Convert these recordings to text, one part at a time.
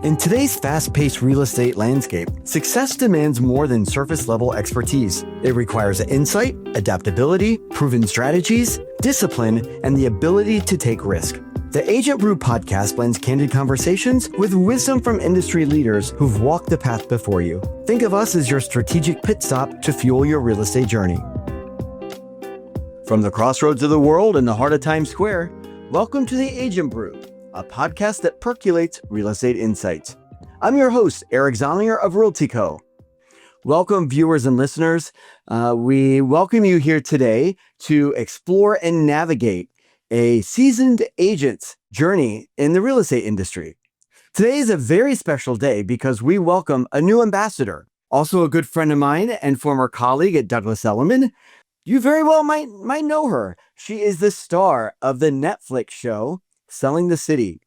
In today's fast-paced real estate landscape, success demands more than surface-level expertise. It requires insight, adaptability, proven strategies, discipline, and the ability to take risk. The Agent Brew podcast blends candid conversations with wisdom from industry leaders who've walked the path before you. Think of us as your strategic pit stop to fuel your real estate journey. From the crossroads of the world in the heart of Times Square, welcome to the Agent Brew, a podcast that percolates real estate insights. I'm your host, Eric Zollinger of RLTYco. Welcome, viewers and listeners. We welcome you here today to explore and navigate a seasoned agent's journey in the real estate industry. Today is a very special day because we welcome a new ambassador, also a good friend of mine and former colleague at Douglass Elliman. You very well might know her. She is the star of the Netflix show, Selling the City.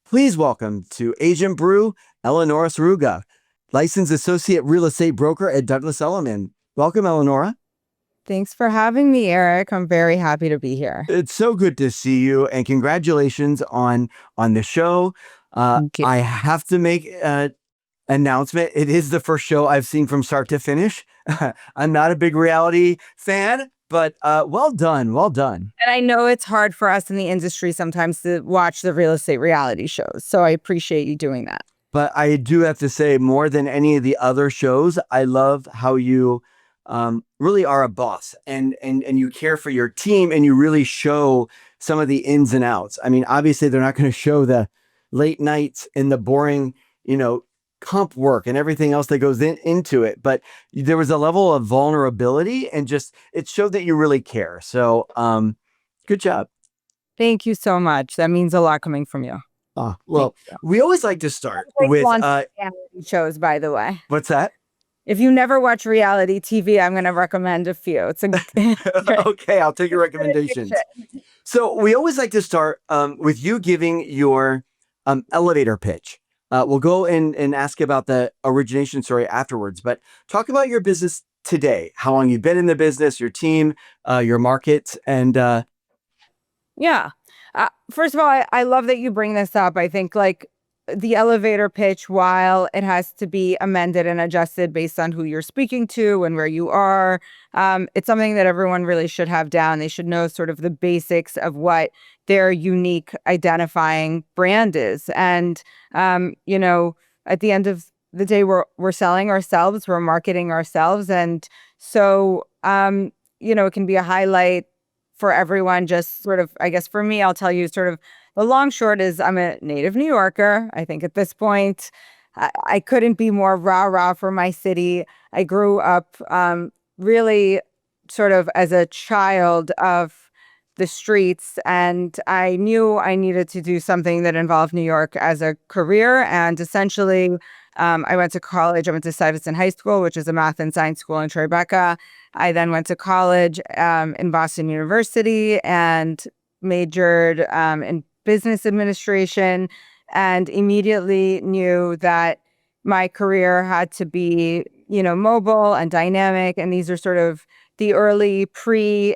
Please welcome to Agent Brew, Eleonora Srugo, licensed associate real estate broker at Douglass Elliman. Welcome, Eleonora. Thanks for having me, Eric. I'm very happy to be here. It's so good to see you, and congratulations on the show. Thank you. I have to make an announcement. It is the first show I've seen from start to finish. I'm not a big reality fan, but well done. And I know it's hard for us in the industry sometimes to watch the real estate reality shows, so I appreciate you doing that. But I do have to say, more than any of the other shows, I love how you really are a boss and you care for your team and you really show some of the ins and outs. I mean, obviously, they're not going to show the late nights and the boring, comp work and everything else that goes into it. But there was a level of vulnerability and just it showed that you really care. So good job. Thank you so much. That means a lot coming from you. Well, we always like to start with reality shows, by the way. What's that? If you never watch reality TV, I'm going to recommend a few. It's Okay, I'll take your recommendations. So we always like to start with you giving your elevator pitch. We'll go and ask about the origination story afterwards, but talk about your business today, how long you've been in the business, your team, your markets, and first of all, I love that you bring this up. I think the elevator pitch, while it has to be amended and adjusted based on who you're speaking to and where you are, it's something that everyone really should have down. They should know sort of the basics of what their unique identifying brand is. And, at the end of the day, we're selling ourselves, we're marketing ourselves. And so, it can be a highlight for everyone. Just sort of, I guess for me, I'll tell you sort of the long short is I'm a native New Yorker. I think at this point, I couldn't be more rah-rah for my city. I grew up really sort of as a child of the streets, and I knew I needed to do something that involved New York as a career. And essentially, I went to college. I went to Stuyvesant High School, which is a math and science school in Tribeca. I then went to college in Boston University and majored in business administration, and immediately knew that my career had to be, mobile and dynamic. And these are sort of the early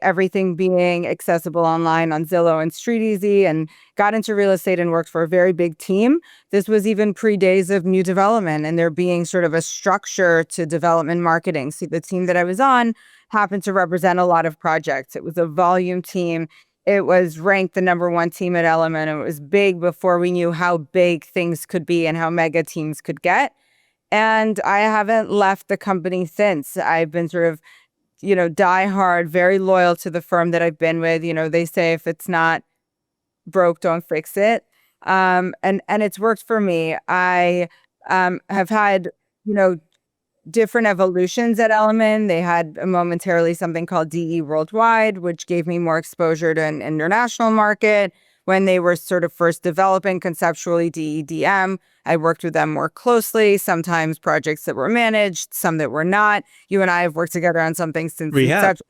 everything being accessible online on Zillow and StreetEasy, and got into real estate and worked for a very big team. This was even pre-days of new development and there being sort of a structure to development marketing. So the team that I was on happened to represent a lot of projects. It was a volume team. It was ranked the number one team at Elliman. It was big before we knew how big things could be and how mega teams could get. And I haven't left the company since. I've been sort of, die hard, very loyal to the firm that I've been with. They say if it's not broke, don't fix it. And it's worked for me. I have had, different evolutions at Elliman. They had momentarily something called DE Worldwide, which gave me more exposure to an international market. When they were sort of first developing conceptually DEDM, I worked with them more closely, sometimes projects that were managed, some that were not. You and I have worked together on something since inception.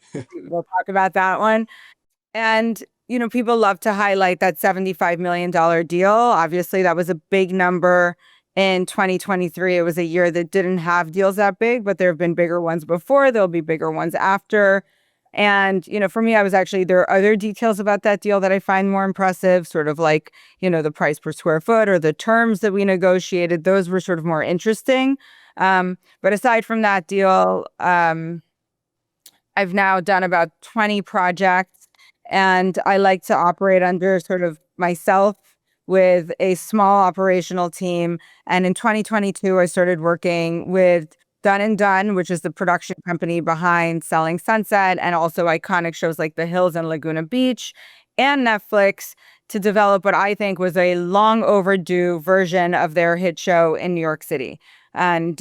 We'll talk about that one. And, people love to highlight that $75 million deal. Obviously, that was a big number. In 2023, it was a year that didn't have deals that big, but there have been bigger ones before. There'll be bigger ones after. And, for me, there are other details about that deal that I find more impressive, sort of like, the price per square foot or the terms that we negotiated. Those were sort of more interesting. But aside from that deal, I've now done about 20 projects, and I like to operate under sort of myself with a small operational team. And in 2022, I started working with Done and Done, which is the production company behind Selling Sunset and also iconic shows like The Hills and Laguna Beach, and Netflix, to develop what I think was a long overdue version of their hit show in New York City. And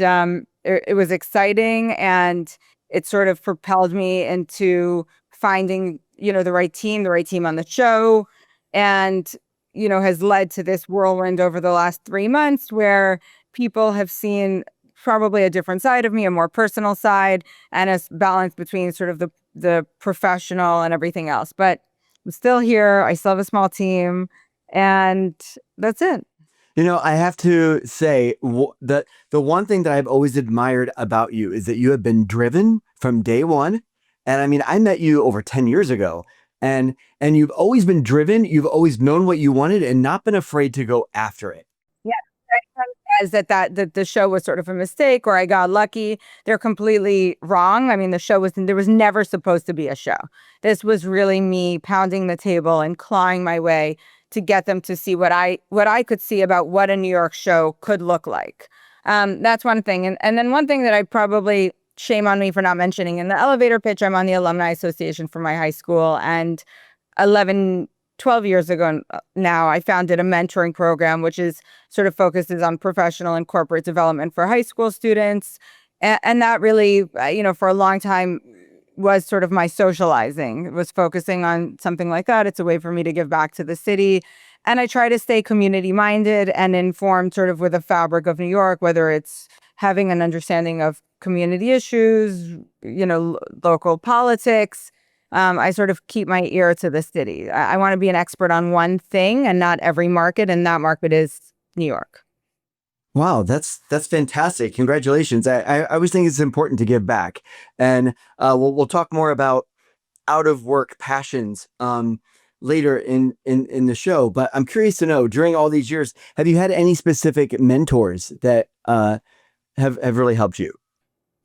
it was exciting, and it sort of propelled me into finding, the right team on the show, and, has led to this whirlwind over the last 3 months where people have seen probably a different side of me, a more personal side, and a balance between sort of the professional and everything else. But I'm still here. I still have a small team, and that's it. I have to say that the one thing that I've always admired about you is that you have been driven from day one. And I mean, I met you over 10 years ago, and you've always been driven. You've always known what you wanted and not been afraid to go after it. Yeah. Says that the show was sort of a mistake or I got lucky. They're completely wrong. I mean, there was never supposed to be a show. This was really me pounding the table and clawing my way to get them to see what I could see about what a New York show could look like. That's one thing. And then one thing that I probably, shame on me for not mentioning, in the elevator pitch, I'm on the Alumni Association for my high school. And 12 years ago now, I founded a mentoring program, which is sort of focuses on professional and corporate development for high school students. And that really, for a long time was sort of my socializing. It was focusing on something like that. It's a way for me to give back to the city. And I try to stay community minded and informed sort of with the fabric of New York, whether it's having an understanding of community issues, local politics. I sort of keep my ear to the city. I want to be an expert on one thing and not every market, and that market is New York. Wow, that's fantastic. Congratulations. I always think it's important to give back. And we'll talk more about out of work passions later in the show. But I'm curious to know, during all these years, have you had any specific mentors that have really helped you?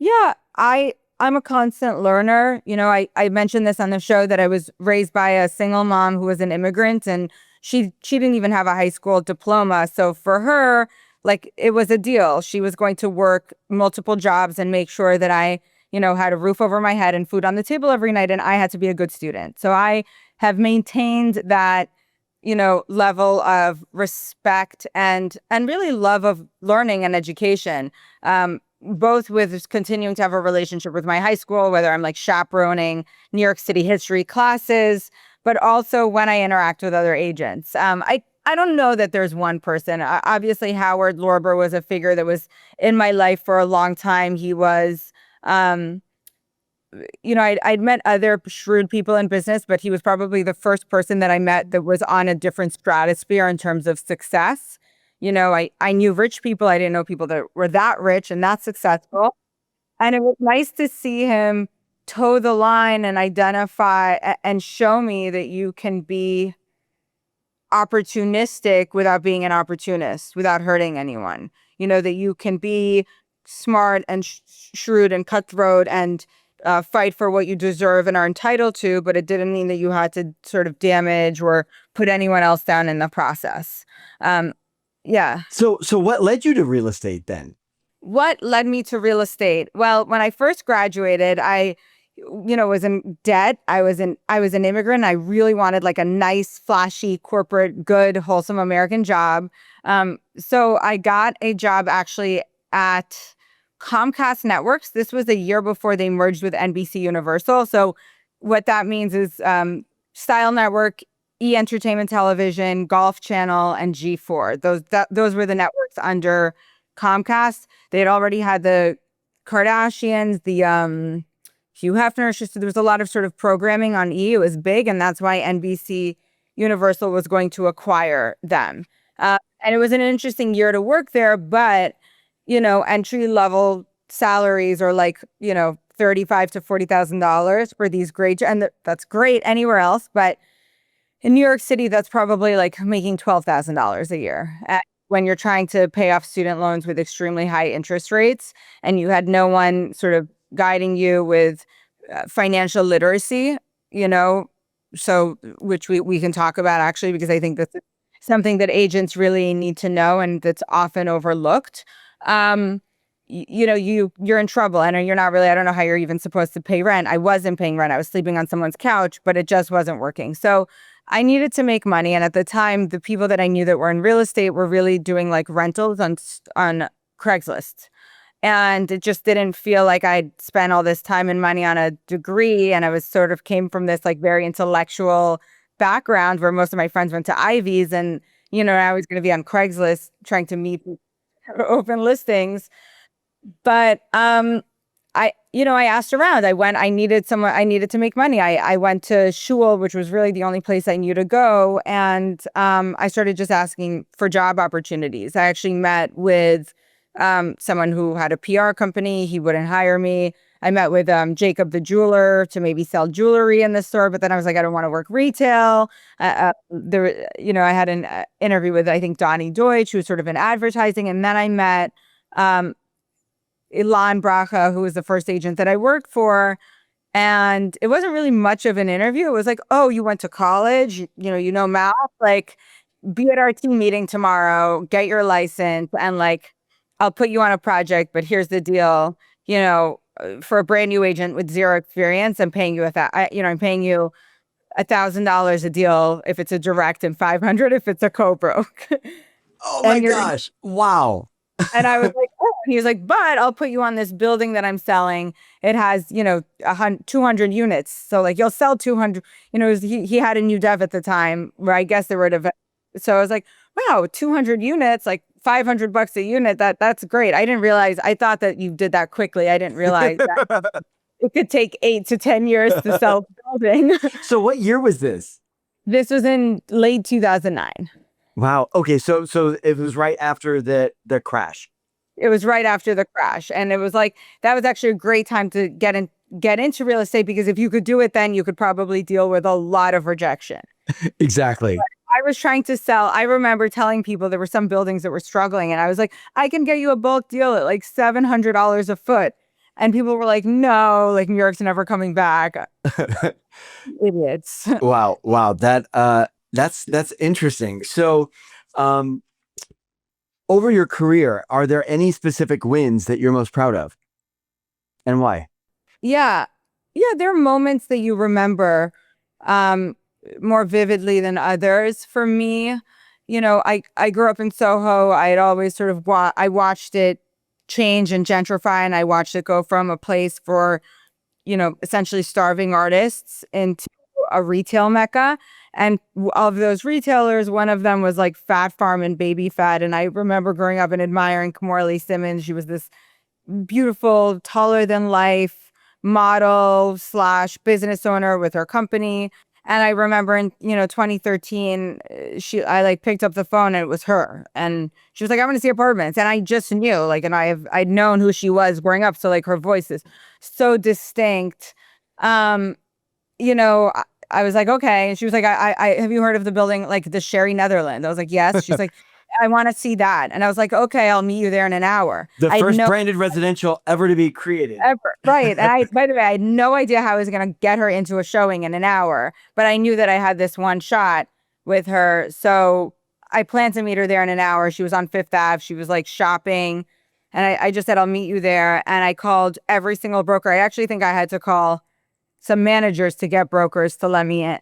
Yeah, I'm a constant learner. I mentioned this on the show that I was raised by a single mom who was an immigrant, and she didn't even have a high school diploma. So for her, like, it was a deal. She was going to work multiple jobs and make sure that I, had a roof over my head and food on the table every night, and I had to be a good student. So I have maintained that, level of respect and really love of learning and education. Both with continuing to have a relationship with my high school, whether I'm like chaperoning New York City history classes, but also when I interact with other agents. I don't know that there's one person. Obviously, Howard Lorber was a figure that was in my life for a long time. He was, I'd met other shrewd people in business, but he was probably the first person that I met that was on a different stratosphere in terms of success. I knew rich people. I didn't know people that were that rich and that successful. And it was nice to see him toe the line and identify and show me that you can be opportunistic without being an opportunist, without hurting anyone. That you can be smart and shrewd and cutthroat and fight for what you deserve and are entitled to, but it didn't mean that you had to sort of damage or put anyone else down in the process. Yeah. So what led you to real estate then? What led me to real estate? Well, when I first graduated, I was in debt. I was an immigrant. I really wanted like a nice, flashy, corporate, good, wholesome American job. So I got a job actually at Comcast Networks. This was a year before they merged with NBC Universal. So what that means is Style Network, E! Entertainment Television, Golf Channel, and G4. Those were the networks under Comcast. They had already had the Kardashians, the Hugh Hefner. So there was a lot of sort of programming on E! It was big, and that's why NBC Universal was going to acquire them. And it was an interesting year to work there, but entry level salaries are like $35,000 to $40,000 for these great, and that's great anywhere else, but in New York City, that's probably like making $12,000 a year. When you're trying to pay off student loans with extremely high interest rates, and you had no one sort of guiding you with financial literacy, you know, so which we can talk about actually, because I think that's something that agents really need to know and that's often overlooked. You're in trouble, and you're not really, I don't know how you're even supposed to pay rent. I wasn't paying rent. I was sleeping on someone's couch, but it just wasn't working. So I needed to make money. And at the time, the people that I knew that were in real estate were really doing like rentals on Craigslist. And it just didn't feel like I'd spent all this time and money on a degree. And I was sort of came from this like very intellectual background where most of my friends went to Ivies. And, I was going to be on Craigslist trying to meet open listings. But I asked around. I needed to make money. I went to Shul, which was really the only place I knew to go. And I started just asking for job opportunities. I actually met with someone who had a PR company. He wouldn't hire me. I met with Jacob the jeweler to maybe sell jewelry in the store. But then I was like, I don't want to work retail. I had an interview with, I think, Donnie Deutsch, who was sort of in advertising. And then I met Ilan Bracha, who was the first agent that I worked for. And it wasn't really much of an interview. It was like, oh, you went to college, math, like be at our team meeting tomorrow, get your license, and like, I'll put you on a project, but here's the deal, for a brand new agent with zero experience, I'm paying you I'm paying you $1,000 a deal if it's a direct and $500 if it's a co-broke. Oh my gosh. Wow. And I was like, oh, and he was like, but I'll put you on this building that I'm selling. It has, 200 units. So like you'll sell 200, he had a new dev at the time where I guess they were at so I was like, wow, 200 units, like $500 a unit. That's great. I didn't realize, I thought that you did that quickly. I didn't realize that it could take 8 to 10 years to sell a building. So what year was this? This was in late 2009. Wow. Okay. So it was right after the crash. It was right after the crash. And it was like, that was actually a great time to get into real estate, because if you could do it then, you could probably deal with a lot of rejection. Exactly. But I was trying to sell. I remember telling people there were some buildings that were struggling, and I was like, I can get you a bulk deal at like $700 a foot. And people were like, no, like New York's never coming back. Idiots. Wow. That's interesting. So, over your career, are there any specific wins that you're most proud of, and why? Yeah. There are moments that you remember more vividly than others. For me, I grew up in Soho. I had always sort of I watched it change and gentrify, and I watched it go from a place for, essentially starving artists into a retail mecca. And of those retailers, one of them was like Fat Farm and Baby Fat. And I remember growing up and admiring Kamora Simmons. She was this beautiful, taller than life model / business owner with her company. And I remember in, 2013, I like picked up the phone and it was her. And she was like, I want to see apartments. And I just knew, like, and I'd known who she was growing up. So like her voice is so distinct. I was like, okay. And she was like, I have you heard of the building, like the Sherry Netherlands? I was like, yes. She's like, I want to see that. And I was like, okay, I'll meet you there in an hour. The first branded residential ever to be created. Ever. Right. And by the way, I had no idea how I was going to get her into a showing in an hour, but I knew that I had this one shot with her. So I planned to meet her there in an hour. She was on Fifth Ave. She was like shopping. And I just said, I'll meet you there. And I called every single broker. I actually think I had to call some managers to get brokers to let me in.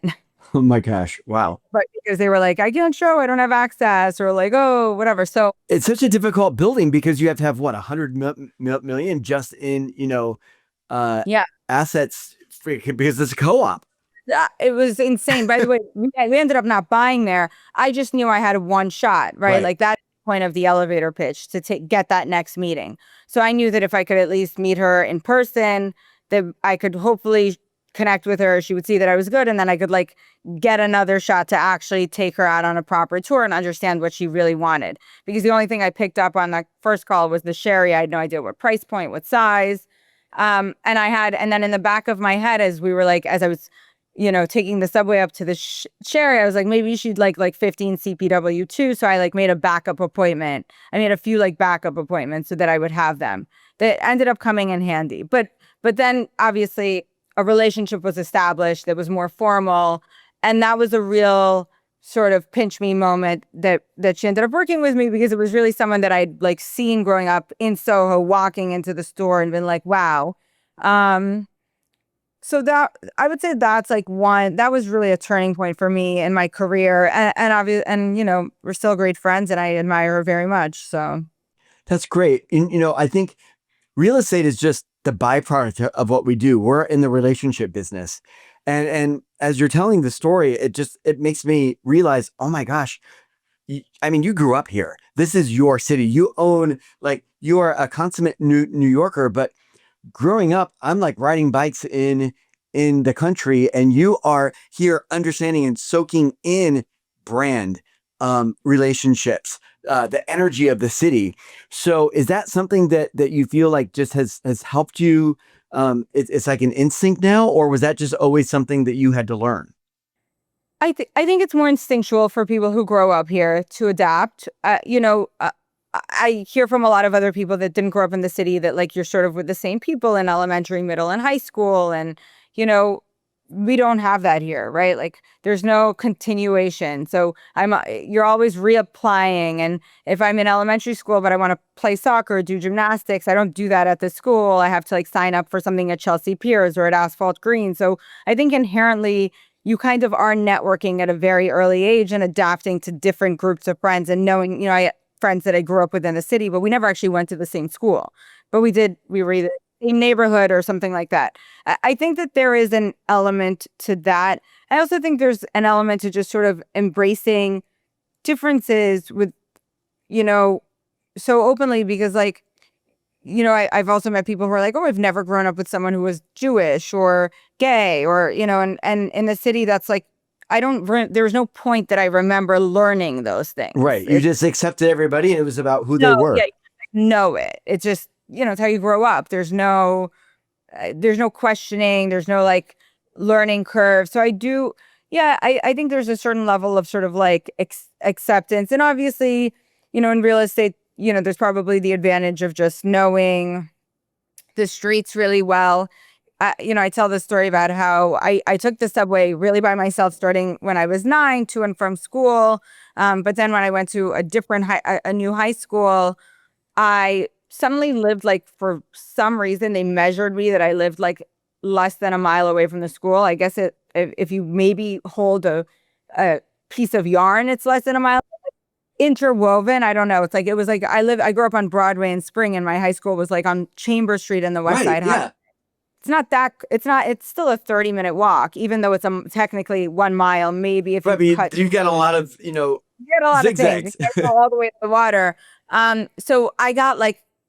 Oh my gosh. Wow. But because they were like, I can't show, I don't have access, or like, oh, whatever. So it's such a difficult building because you have to have what, 100 million just in, assets because it's a co-op. It was insane. By the way, we ended up not buying there. I just knew I had one shot, right? Like that point of the elevator pitch to get that next meeting. So I knew that if I could at least meet her in person, that I could hopefully connect with her. She would see that I was good. And then I could like get another shot to actually take her out on a proper tour and understand what she really wanted. Because the only thing I picked up on that first call was the Sherry. I had no idea what price point, what size. And then in the back of my head, as I was, taking the subway up to the Sherry, I was like, maybe she'd like 15 CPW too. So I made a backup appointment. I made a few backup appointments so that I would have them. That ended up coming in handy. But then obviously a relationship was established that was more formal. And that was a real sort of pinch me moment that she ended up working with me, because it was really someone that I'd seen growing up in Soho, walking into the store and been like, wow. So that, I would say that's one, that was really a turning point for me in my career. And obviously, and we're still great friends and I admire her very much. So That's great. And, I think real estate is just the byproduct of what we do. We're in the relationship business. And as you're telling the story, it makes me realize, oh my gosh, you grew up here. This is your city. You own, you are a consummate New Yorker, but growing up, I'm riding bikes in the country, and you are here understanding and soaking in brand, relationships, the energy of the city. So is that something that you feel like just has helped you? It's like an instinct now, or was that just always something that you had to learn? I think it's more instinctual for people who grow up here to adapt. I hear from a lot of other people that didn't grow up in the city that you're sort of with the same people in elementary, middle, and high school. And, we don't have that here, right? There's no continuation. So you're always reapplying. And if I'm in elementary school, but I want to play soccer or do gymnastics, I don't do that at the school. I have to sign up for something at Chelsea Piers or at Asphalt Green. So I think inherently you kind of are networking at a very early age and adapting to different groups of friends and knowing, I friends that I grew up with in the city, but we never actually went to the same school. But we were either same neighborhood or something like that. I think that there is an element to that. I also think there's an element to just sort of embracing differences with, so openly, because I've also met people who are like, oh, I've never grown up with someone who was Jewish or gay or, and in the city that's there's no point that I remember learning those things. Right. You just accepted everybody and it was about who they No, were. yeah, know it. It's just, it's how you grow up. There's no questioning. There's no learning curve. So I think there's a certain level of sort of acceptance. And obviously, in real estate, there's probably the advantage of just knowing the streets really well. I tell this story about how I took the subway really by myself starting when I was 9 to and from school. But then when I went to a new high school, I suddenly lived for some reason, they measured me that I lived less than a mile away from the school. I guess if you maybe hold a piece of yarn, it's less than a mile. Interwoven, I don't know. I grew up on Broadway in Spring, and my high school was on Chambers Street in the West Side. Yeah. It's still a 30-minute walk, even though it's technically 1 mile, maybe if you cut. You get a lot of, You get a lot zigzags. of things. You can't go all the way to the water. So I got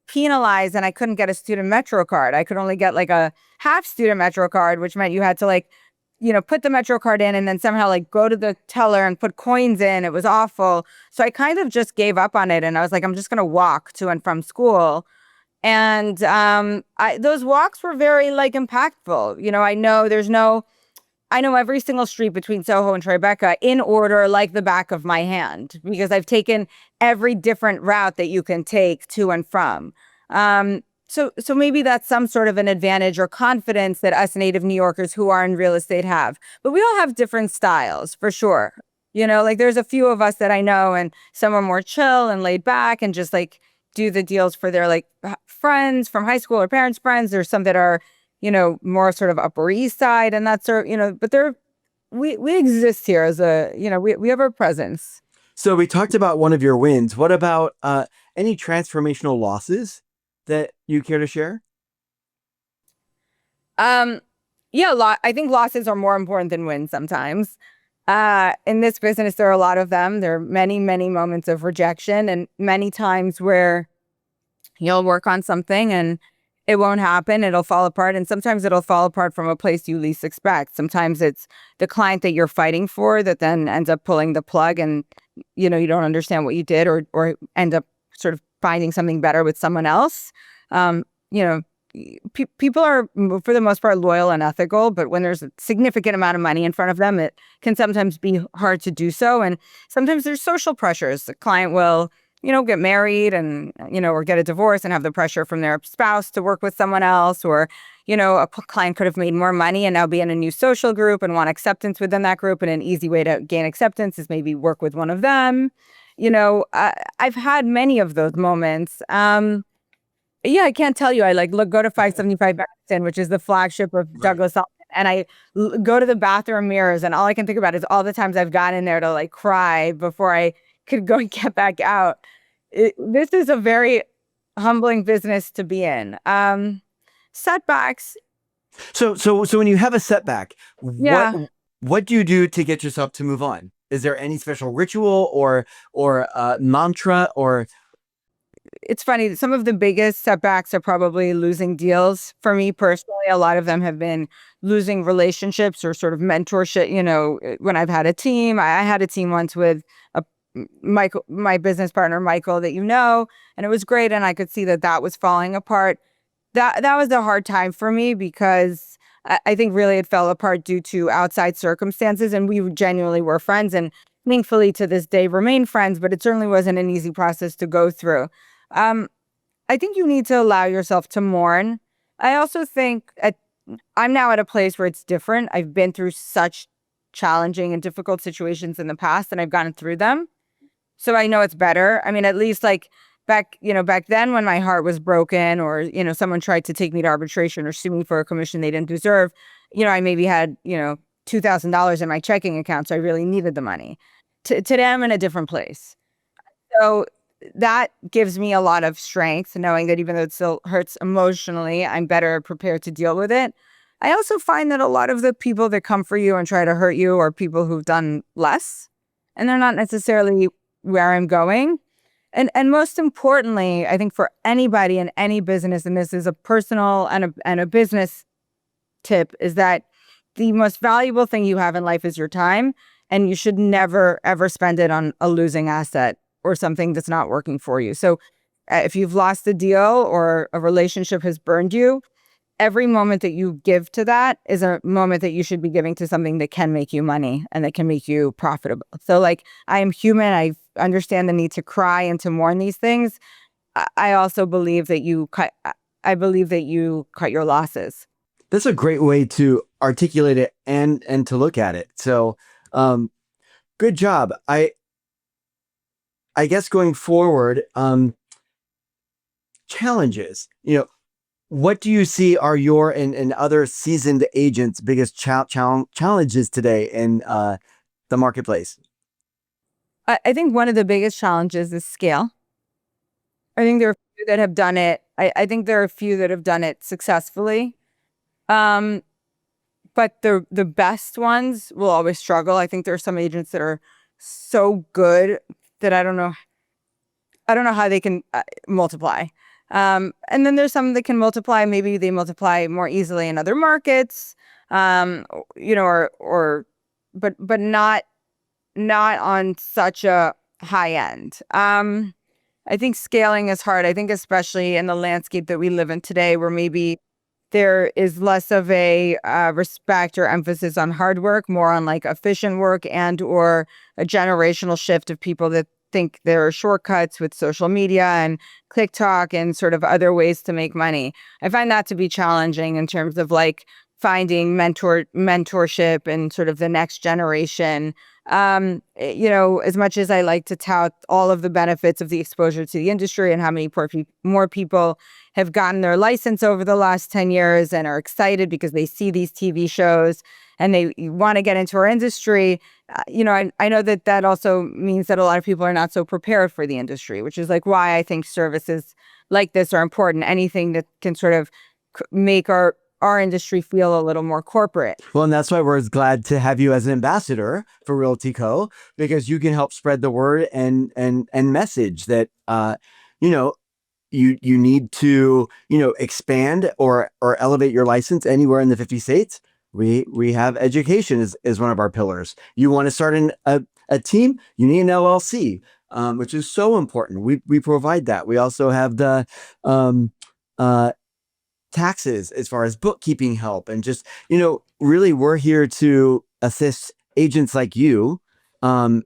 penalized and I couldn't get a student Metro card. I could only get a half student Metro card, which meant you had to put the Metro card in and then somehow go to the teller and put coins in. It was awful. So I kind of just gave up on it. And I was like, I'm just going to walk to and from school. And those walks were very impactful. I know every single street between Soho and Tribeca in order like the back of my hand, because I've taken every different route that you can take to and from. So maybe that's some sort of an advantage or confidence that us native New Yorkers who are in real estate have. But we all have different styles, for sure. There's a few of us that I know, and some are more chill and laid back and just do the deals for their friends from high school or parents' friends. There's some that are more sort of Upper East Side and that sort, but we exist here as we have our presence. So we talked about one of your wins. What about any transformational losses that you care to share? I think losses are more important than wins sometimes. In this business, there are a lot of them. There are many, many moments of rejection and many times where you'll work on something and it won't happen. It'll fall apart. And sometimes it'll fall apart from a place you least expect. Sometimes it's the client that you're fighting for that then ends up pulling the plug and, you don't understand what you did or end up sort of finding something better with someone else. people are, for the most part, loyal and ethical, but when there's a significant amount of money in front of them, it can sometimes be hard to do so. And sometimes there's social pressures. The client will, get married and, or get a divorce and have the pressure from their spouse to work with someone else, or, a client could have made more money and now be in a new social group and want acceptance within that group. And an easy way to gain acceptance is maybe work with one of them. I've had many of those moments. Yeah, I can't tell you. I go to 575 Barrington, which is the flagship of Douglass Elliman, and I go to the bathroom mirrors, and all I can think about is all the times I've gone in there to cry before I could go and get back out. This is a very humbling business to be in. Setbacks. So when you have a setback, Yeah. what do you do to get yourself to move on? Is there any special ritual or mantra or? It's funny. Some of the biggest setbacks are probably losing deals. For me personally, a lot of them have been losing relationships or sort of mentorship. When I've had a team, I had a team once with Michael, my business partner, Michael, that and it was great. And I could see that was falling apart. That was a hard time for me because I think really it fell apart due to outside circumstances, and we genuinely were friends and thankfully to this day remain friends, but it certainly wasn't an easy process to go through. I think you need to allow yourself to mourn. I also think I'm now at a place where it's different. I've been through such challenging and difficult situations in the past, and I've gotten through them. So I know it's better. I mean, at least back then when my heart was broken, or, someone tried to take me to arbitration or sue me for a commission they didn't deserve, I maybe had, $2,000 in my checking account. So I really needed the money. Today I'm in a different place. So that gives me a lot of strength, knowing that even though it still hurts emotionally, I'm better prepared to deal with it. I also find that a lot of the people that come for you and try to hurt you are people who've done less, and they're not necessarily where I'm going. And most importantly, I think for anybody in any business, and this is a personal and a business tip, is that the most valuable thing you have in life is your time, and you should never, ever spend it on a losing asset or something that's not working for you. So if you've lost a deal or a relationship has burned you, every moment that you give to that is a moment that you should be giving to something that can make you money and that can make you profitable. So I am human. I understand the need to cry and to mourn these things. I also believe that I believe that you cut your losses. That's a great way to articulate it and to look at it. So, good job. I guess going forward, challenges, what do you see are your and other seasoned agents' biggest challenges today in the marketplace? I think one of the biggest challenges is scale. I think there are a few that have done it. I think there are a few that have done it successfully. But the best ones will always struggle. I think there are some agents that are so good that I don't know how they can multiply. And then there's some that can multiply. Maybe they multiply more easily in other markets, but not on such a high end. I think scaling is hard. I think especially in the landscape that we live in today, where maybe there is less of a respect or emphasis on hard work, more on efficient work, and or a generational shift of people that think there are shortcuts with social media and TikTok and sort of other ways to make money. I find that to be challenging in terms of finding mentorship and sort of the next generation. As much as I like to tout all of the benefits of the exposure to the industry and how many more people have gotten their license over the last 10 years and are excited because they see these TV shows and they want to get into our industry, I know that also means that a lot of people are not so prepared for the industry, which is why I think services like this are important. Anything that can sort of make our industry feel a little more corporate. Well, and that's why we're glad to have you as an ambassador for RLTYco, because you can help spread the word and message that, you need to, expand or elevate your license anywhere in the 50 states. We have education is one of our pillars. You want to start a team, you need an LLC, which is so important. We provide that. We also have the taxes, as far as bookkeeping help, and just, really we're here to assist agents like you, um,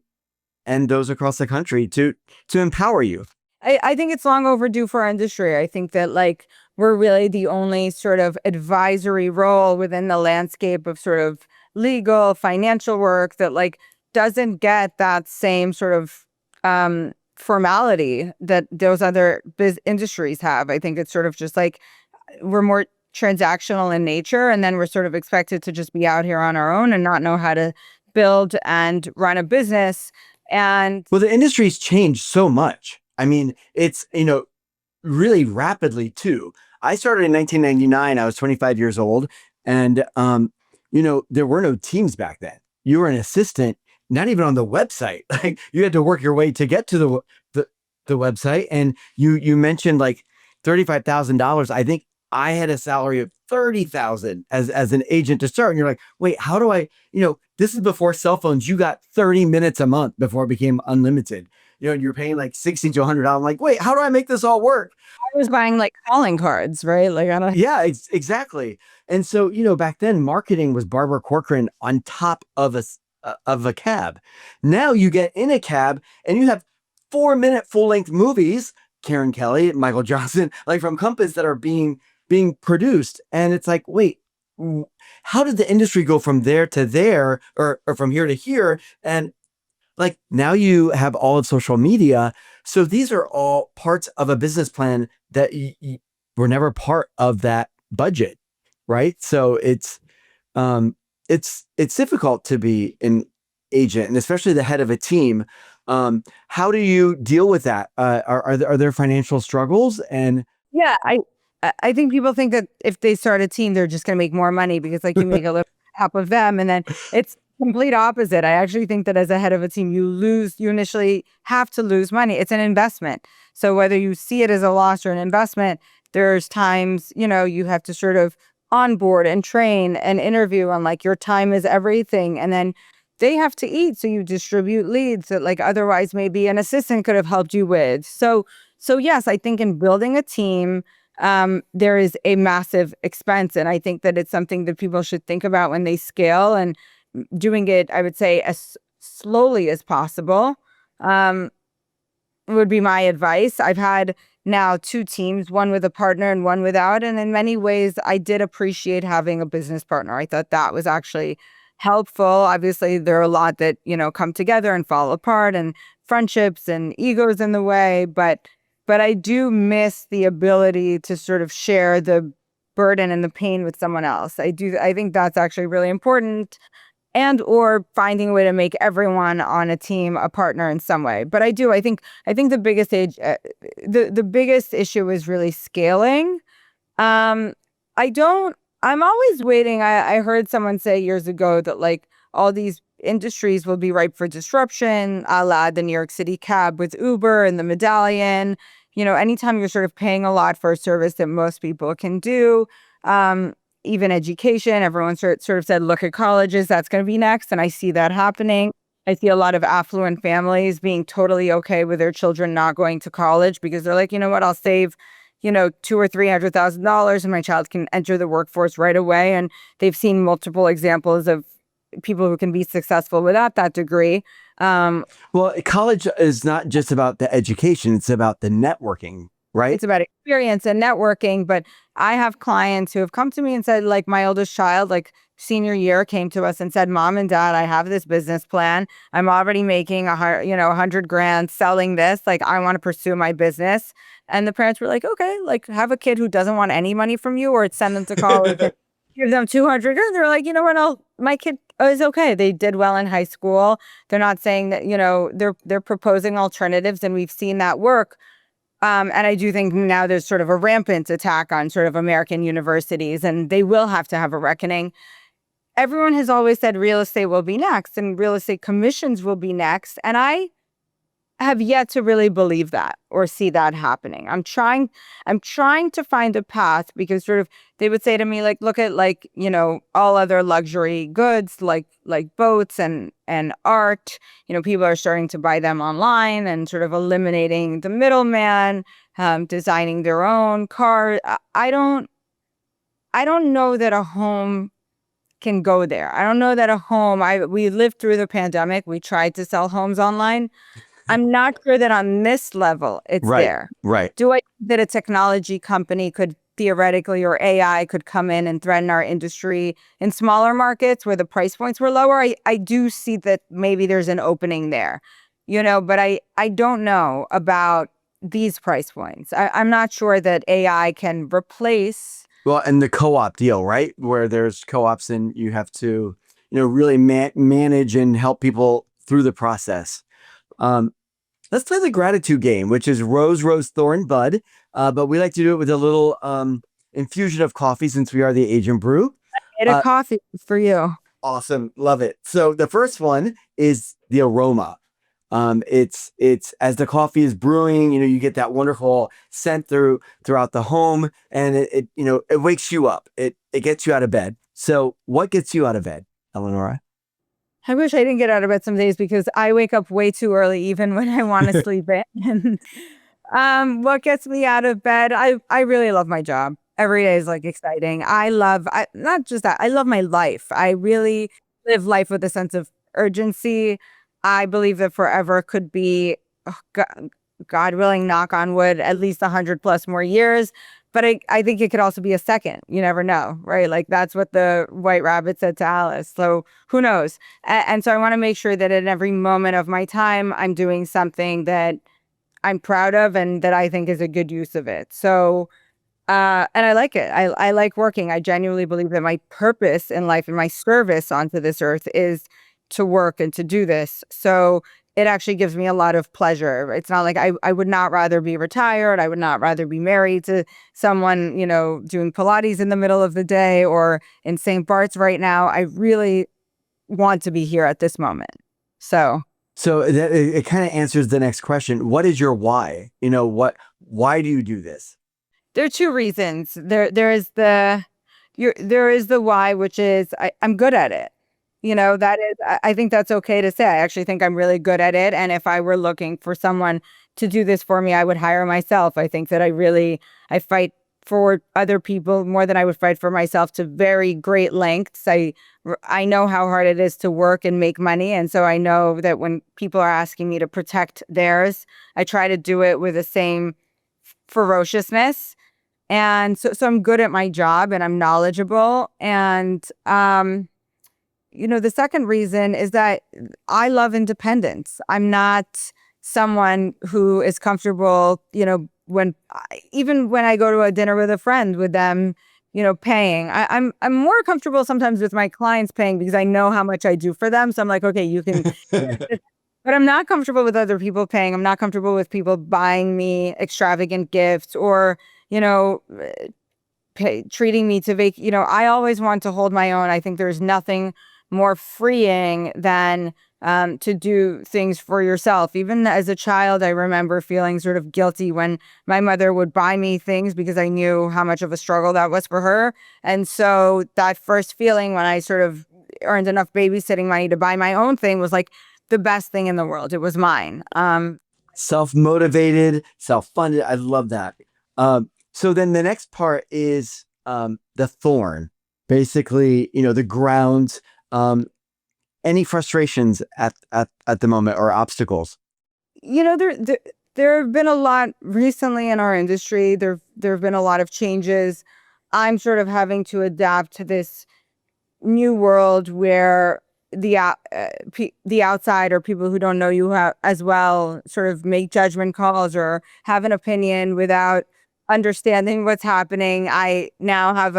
and those across the country to empower you. I think it's long overdue for our industry. I think that like we're really the only sort of advisory role within the landscape of sort of legal, financial work that like doesn't get that same sort of formality that those other industries have. I think it's sort of just like we're more transactional in nature, and then we're sort of expected to just be out here on our own and not know how to build and run a business. And Well, the industry's changed so much. I mean, it's, really rapidly too. I started in 1999. I was 25 years old, and there were no teams back then. You were an assistant, not even on the website. Like you had to work your way to get to the website. And you mentioned like $35,000. I think I had a salary of 30,000 as an agent to start. And you're like, wait, how do I? This is before cell phones. You got 30 minutes a month before it became unlimited. And you're paying like $60 to $100. I'm like, wait, how do I make this all work? I was buying like calling cards, right? Like I don't. Yeah, exactly. And so, back then marketing was Barbara Corcoran on top of a cab. Now you get in a cab and you have 4-minute full-length movies, Karen Kelly, Michael Johnson, like from Compass, that are being produced. And it's like, wait, how did the industry go from there to there, or from here to here? And like now you have all of social media. So these are all parts of a business plan that were never part of that budget, right? So it's difficult to be an agent, and especially the head of a team. How do you deal with that? Are there financial struggles? And Yeah, I think people think that if they start a team, they're just going to make more money because like you make a little help of them, and then it's complete opposite. I actually think that as a head of a team, you initially have to lose money. It's an investment. So whether you see it as a loss or an investment, there's times, you have to sort of onboard and train and interview on like your time is everything. And then they have to eat. So you distribute leads that like otherwise maybe an assistant could have helped you with. So yes, I think in building a team, there is a massive expense. And I think that it's something that people should think about when they scale, and doing it, I would say, as slowly as possible, would be my advice. I've had now 2 teams, one with a partner and one without. And in many ways, I did appreciate having a business partner. I thought that was actually helpful. Obviously, there are a lot that, come together and fall apart, and friendships and egos in the way. But I do miss the ability to sort of share the burden and the pain with someone else. I think that's actually really important, and or finding a way to make everyone on a team a partner in some way. But I think the biggest issue is really scaling. I'm always waiting. I heard someone say years ago that like all these industries will be ripe for disruption, a la the New York City cab with Uber and the medallion. Anytime you're sort of paying a lot for a service that most people can do, even education, everyone sort of said, look at colleges, that's going to be next. And I see that happening. I see a lot of affluent families being totally okay with their children not going to college because they're like, you know what, I'll save, $200,000 or $300,000 and my child can enter the workforce right away. And they've seen multiple examples of people who can be successful without that degree. well, college is not just about the education; it's about the networking, right? It's about experience and networking. But I have clients who have come to me and said, like my oldest child, like senior year, came to us and said, Mom and Dad, I have this business plan. I'm already making $100,000 selling this. Like I want to pursue my business. And the parents were like, okay, like have a kid who doesn't want any money from you, or send them to college and give them 200. And they're like, you know what? My kid is okay. They did well in high school. They're not saying that, they're proposing alternatives, and we've seen that work. And I do think now there's sort of a rampant attack on sort of American universities, and they will have to have a reckoning. Everyone has always said real estate will be next and real estate commissions will be next. And I have yet to really believe that or see that happening. I'm trying to find a path, because sort of they would say to me, like, look at like, all other luxury goods like boats and art, people are starting to buy them online and sort of eliminating the middleman, designing their own car. I don't know that a home can go there. I don't know that a home, we lived through the pandemic. We tried to sell homes online. I'm not sure that on this level it's Right, there. right. Do I think that a technology company could theoretically, or AI could come in and threaten our industry in smaller markets where the price points were lower? I do see that maybe there's an opening there, but I don't know about these price points. I'm not sure that AI can replace. Well, and the co-op deal, right? Where there's co-ops and you have to, really manage and help people through the process. Um, let's play the gratitude game, which is rose, rose, thorn, bud. But we like to do it with a little infusion of coffee since we are the Agent Brew. Get a coffee for you. Awesome. Love it. So the first one is the aroma. It's as the coffee is brewing, you get that wonderful scent throughout the home, and it wakes you up. It gets you out of bed. So what gets you out of bed, Eleonora? I wish I didn't get out of bed some days because I wake up way too early, even when I want to sleep in. What gets me out of bed? I really love my job. Every day is like exciting. Not just that, I love my life. I really live life with a sense of urgency. I believe that forever could be, God willing, knock on wood, at least 100 plus more years. But I think it could also be a second. You never know, right? Like that's what the White Rabbit said to Alice. So who knows? And so I want to make sure that at every moment of my time, I'm doing something that I'm proud of and that I think is a good use of it. So, and I like it. I like working. I genuinely believe that my purpose in life and my service onto this earth is to work and to do this. So it actually gives me a lot of pleasure. It's not like I would not rather be retired. I would not rather be married to someone, doing Pilates in the middle of the day or in St. Bart's right now. I really want to be here at this moment. So it kind of answers the next question. What is your why? Why do you do this? there are two reasons. There is the why, which is I'm good at it. That is, I think that's okay to say. I actually think I'm really good at it. And if I were looking for someone to do this for me, I would hire myself. I think that I fight for other people more than I would fight for myself to very great lengths. I know how hard it is to work and make money. And so I know that when people are asking me to protect theirs, I try to do it with the same ferociousness. And so I'm good at my job and I'm knowledgeable. And, the second reason is that I love independence. I'm not someone who is comfortable, even when I go to a dinner with a friend with them, paying. I'm more comfortable sometimes with my clients paying because I know how much I do for them. So I'm like, okay, you can, but I'm not comfortable with other people paying. I'm not comfortable with people buying me extravagant gifts or, treating me to I always want to hold my own. I think there's nothing more freeing than to do things for yourself. Even as a child, I remember feeling sort of guilty when my mother would buy me things because I knew how much of a struggle that was for her. And so that first feeling when I sort of earned enough babysitting money to buy my own thing was like the best thing in the world. It was mine. Self-motivated, self-funded. I love that. So then the next part is the thorn. Basically, the ground. Any frustrations at the moment or obstacles? There have been a lot recently in our industry. There have been a lot of changes. I'm sort of having to adapt to this new world where the outside or people who don't know you as well sort of make judgment calls or have an opinion without understanding what's happening. I now have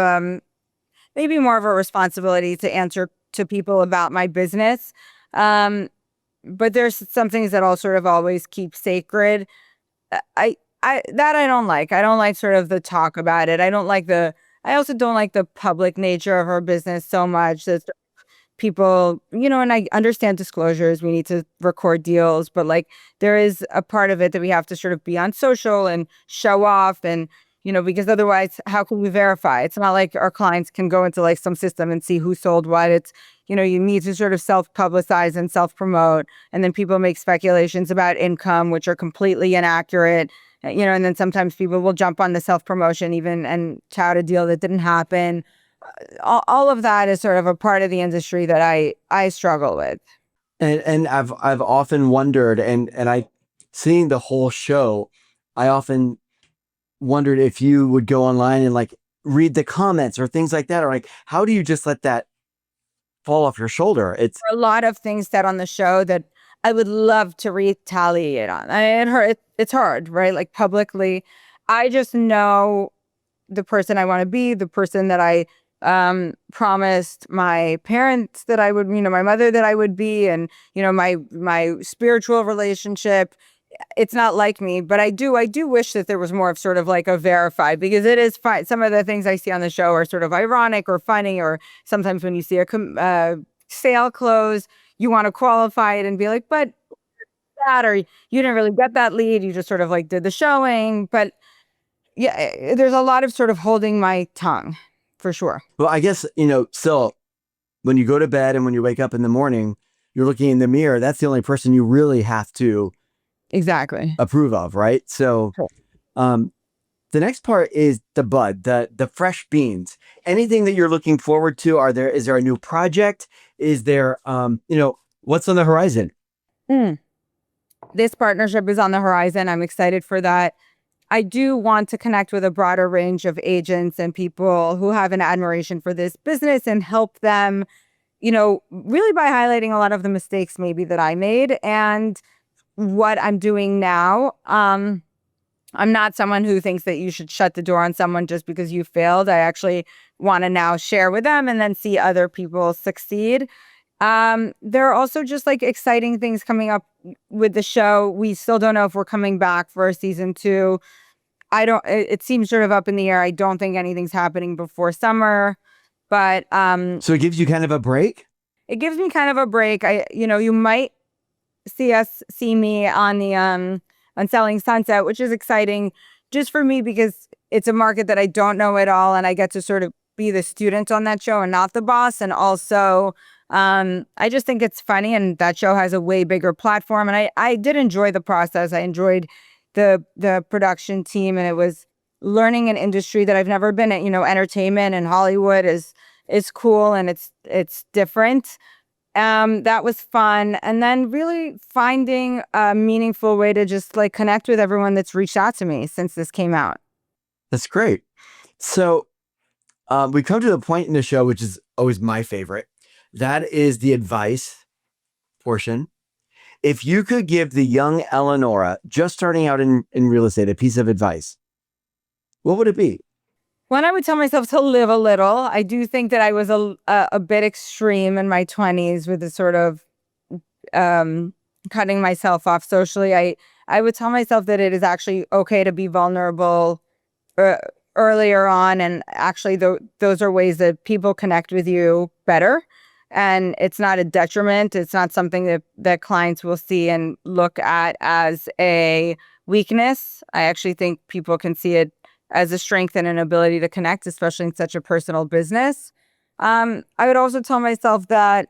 maybe more of a responsibility to answer to people about my business. But there's some things that I'll sort of always keep sacred. I don't like. I don't like sort of the talk about it. I also don't like the public nature of our business so much that people, and I understand disclosures. We need to record deals, but like there is a part of it that we have to sort of be on social and show off and, because otherwise how can we verify? It's not like our clients can go into like some system and see who sold what. It's, you need to sort of self-publicize and self-promote. And then people make speculations about income, which are completely inaccurate. and then sometimes people will jump on the self-promotion even and tout a deal that didn't happen. All of that is sort of a part of the industry that I struggle with. And I've often wondered, and I seeing the whole show, I often wondered if you would go online and like read the comments or things like that, or like how do you just let that fall off your shoulder? It's A lot of things said on the show that I would love to retaliate on. It's hard, right? Like publicly, I just know the person I want to be, the person that I promised my parents that I would, my mother that I would be, and my spiritual relationship. It's not like me, but I do wish that there was more of sort of like a verified, because it is fine. Some of the things I see on the show are sort of ironic or funny, or sometimes when you see a sale close, you want to qualify it and be like, but that, or you didn't really get that lead, you just sort of like did the showing. But yeah, there's a lot of sort of holding my tongue, for sure. well, I guess, still when you go to bed and when you wake up in the morning, you're looking in the mirror. That's the only person you really have to Exactly. approve of, right? So, Sure. the next part is the bud, the fresh beans. Anything that you're looking forward to? Is there a new project? Is there, what's on the horizon? Mm. This partnership is on the horizon. I'm excited for that. I do want to connect with a broader range of agents and people who have an admiration for this business and help them, really by highlighting a lot of the mistakes maybe that I made and what I'm doing now. I'm not someone who thinks that you should shut the door on someone just because you failed. I actually want to now share with them and then see other people succeed. There are also just like exciting things coming up with the show. We still don't know if we're coming back for season 2. It seems sort of up in the air. I don't think anything's happening before summer, but So it gives you kind of a break? it gives me kind of a break. You might see me on the on Selling Sunset, which is exciting just for me because it's a market that I don't know at all, and I get to sort of be the student on that show and not the boss. And also, I just think it's funny, and that show has a way bigger platform. And I did enjoy the process. I enjoyed the production team, and it was learning an industry that I've never been in. Entertainment and Hollywood is cool, and it's different. That was fun. And then really finding a meaningful way to just like connect with everyone that's reached out to me since this came out. That's great. So we come to the point in the show, which is always my favorite. That is the advice portion. If you could give the young Eleonora just starting out in real estate a piece of advice, what would it be? When I would tell myself to live a little, I do think that I was a bit extreme in my 20s with the sort of cutting myself off socially. I would tell myself that it is actually okay to be vulnerable earlier on, and actually those are ways that people connect with you better, and it's not a detriment. It's not something that clients will see and look at as a weakness. I actually think people can see it as a strength and an ability to connect, especially in such a personal business. I would also tell myself that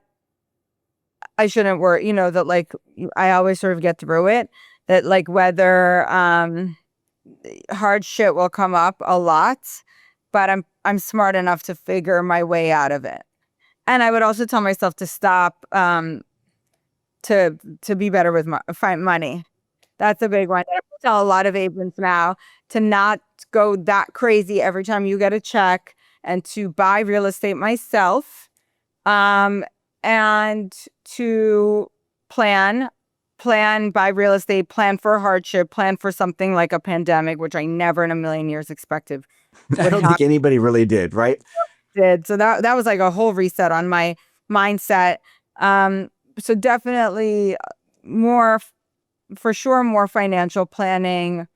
I shouldn't worry, that like I always sort of get through it, that like whether hard shit will come up a lot, but I'm smart enough to figure my way out of it. And I would also tell myself to stop to be better with find money. That's a big one. I tell a lot of agents now to not go that crazy every time you get a check, and to buy real estate myself, and to plan, buy real estate, plan for a hardship, plan for something like a pandemic, which I never in a million years expected. I don't think anybody really did, right? So that was like a whole reset on my mindset. So definitely for sure, more financial planning,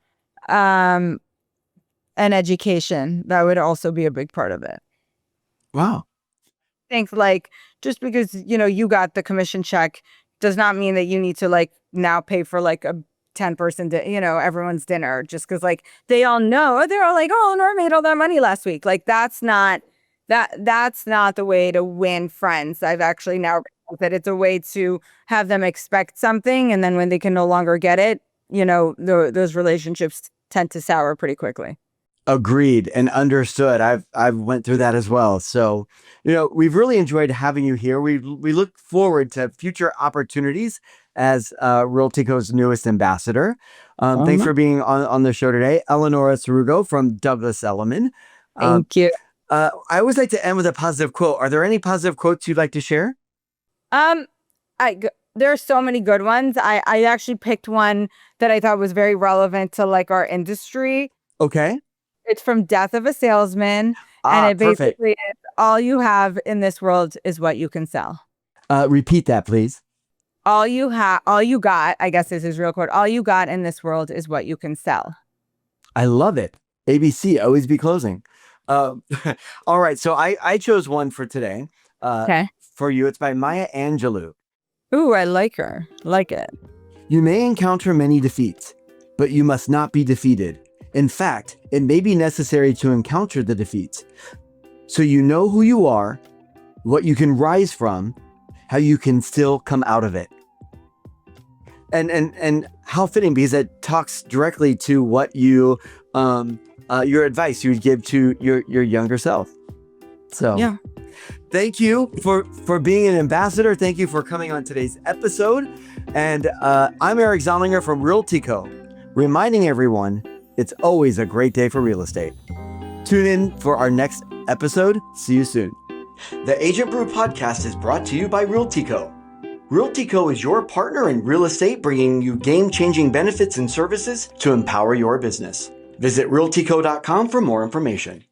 and education. That would also be a big part of it. Wow. Things like, just because, you got the commission check does not mean that you need to like now pay for like a 10-person, everyone's dinner, just because like they all know, they're all like, oh, Nora made all that money last week. Like that's not the way to win friends. I've actually now realized that it's a way to have them expect something, and then when they can no longer get it, those relationships tend to sour pretty quickly. Agreed and understood. I've went through that as well. So, we've really enjoyed having you here. We look forward to future opportunities as RLTYco's newest ambassador. Thanks for being on the show today, Eleonora Srugo from Douglass Elliman. Thank you. I always like to end with a positive quote. Are there any positive quotes you'd like to share? There are so many good ones. I actually picked one that I thought was very relevant to like our industry. Okay. It's from Death of a Salesman. And it basically is, all you have in this world is what you can sell. Repeat that, please. All you got, I guess is his real quote. All you got in this world is what you can sell. I love it. ABC, always be closing. All right. So I chose one for today. Okay. For you, it's by Maya Angelou. Ooh, I like her. Like it. You may encounter many defeats, but you must not be defeated. In fact, it may be necessary to encounter the defeats, so you know who you are, what you can rise from, how you can still come out of it. And how fitting, because it talks directly to what you your advice you would give to your younger self. So yeah. Thank you for being an ambassador. Thank you for coming on today's episode. And I'm Eric Zollinger from RLTYco, reminding everyone it's always a great day for real estate. Tune in for our next episode. See you soon. The Agent Brew podcast is brought to you by RLTYco. RLTYco is your partner in real estate, bringing you game-changing benefits and services to empower your business. Visit RLTYco.com for more information.